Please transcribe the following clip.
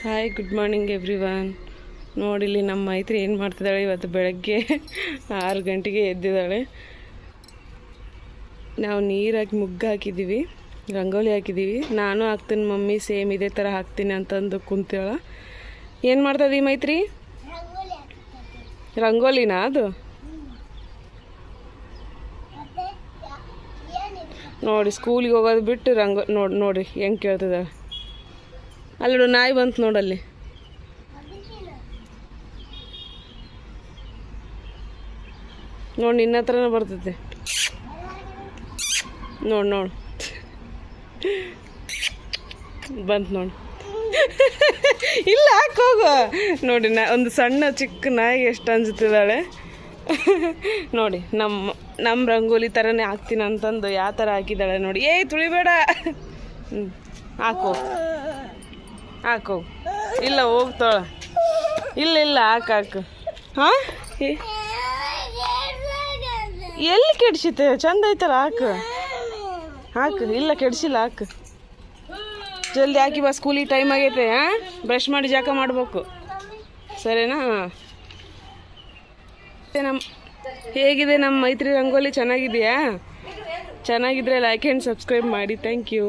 Hi, good morning everyone. ನೋಡಿಲ್ಲಿ ನಮ್ಮ ಮೈತ್ರಿ ಏನು ಮಾಡ್ತಿದ್ದಾಳೆ. ಇವತ್ತು ಬೆಳಗ್ಗೆ 6 ಗಂಟೆಗೆ ಎದ್ದಿದ್ದಾಳೆ. ನಾವು ನೀರು ಹಾಕಿ ಮುಗ್ಗು ಹಾಕಿದ್ದೀವಿ, ರಂಗೋಲಿ ಹಾಕಿದ್ದೀವಿ. ನಾನು ಹಾಕ್ತೀನಿ ಮಮ್ಮಿ, ಸೇಮ್ ಇದೇ ಥರ ಹಾಕ್ತೀನಿ ಅಂತಂದು ಕುಂತೇಳ. ಏನು ಮಾಡ್ತದೆ ಈ ಮೈತ್ರಿ? ರಂಗೋಲಿನಾ ಅದು? ನೋಡಿ, ಸ್ಕೂಲಿಗೆ ಹೋಗೋದು ಬಿಟ್ಟು ನೋಡ್ರಿ ಹೆಂಗೆ ಕೇಳ್ತಿದ್ದಾಳೆ. ಅಲ್ಲೋಡು, ನಾಯಿ ಬಂತು ನೋಡಲ್ಲಿ. ನೋಡಿ, ನಿನ್ನ ಹತ್ರನೇ ಬರ್ತೈತೆ. ನೋಡು ಬಂತು ನೋಡಿ. ಇಲ್ಲ, ಹಾಕೋಗು. ನೋಡಿ, ಒಂದು ಸಣ್ಣ ಚಿಕ್ಕ ನಾಯಿಗೆ ಎಷ್ಟು ಅಂಜುತ್ತಿದ್ದಾಳೆ ನೋಡಿ. ನಮ್ಮ ರಂಗೋಲಿ ಥರನೇ ಹಾಕ್ತೀನಿ ಅಂತಂದು ಯಾವ ಥರ ಹಾಕಿದ್ದಾಳೆ ನೋಡಿ. ಏಯ್, ತುಳಿಬೇಡ. ಹಾಕು. ಇಲ್ಲ, ಹೋಗ್ತಾಳ. ಇಲ್ಲ, ಹಾಕು. ಹಾಂ, ಎಲ್ಲಿ ಕೆಡ್ಸಿತೆ? ಚಂದ ಐತಲ್ಲ, ಹಾಕು. ಇಲ್ಲ, ಕೆಡ್ಸಿಲ್ಲ, ಹಾಕು. ಜಲ್ದಿ ಹಾಕಿ ಬಾ, ಸ್ಕೂಲಿಗೆ ಟೈಮ್ ಆಗೈತೆ. ಬ್ರಷ್ ಮಾಡಿ ಜಾಕ ಮಾಡ್ಬೇಕು, ಸರಿನಾ? ಹೇಗಿದೆ ನಮ್ಮ ಮೈತ್ರಿ ರಂಗೋಲಿ? ಚೆನ್ನಾಗಿದೆಯಾ? ಚೆನ್ನಾಗಿದ್ರೆ ಲೈಕ್ ಆ್ಯಂಡ್ ಸಬ್ಸ್ಕ್ರೈಬ್ ಮಾಡಿ. Thank you.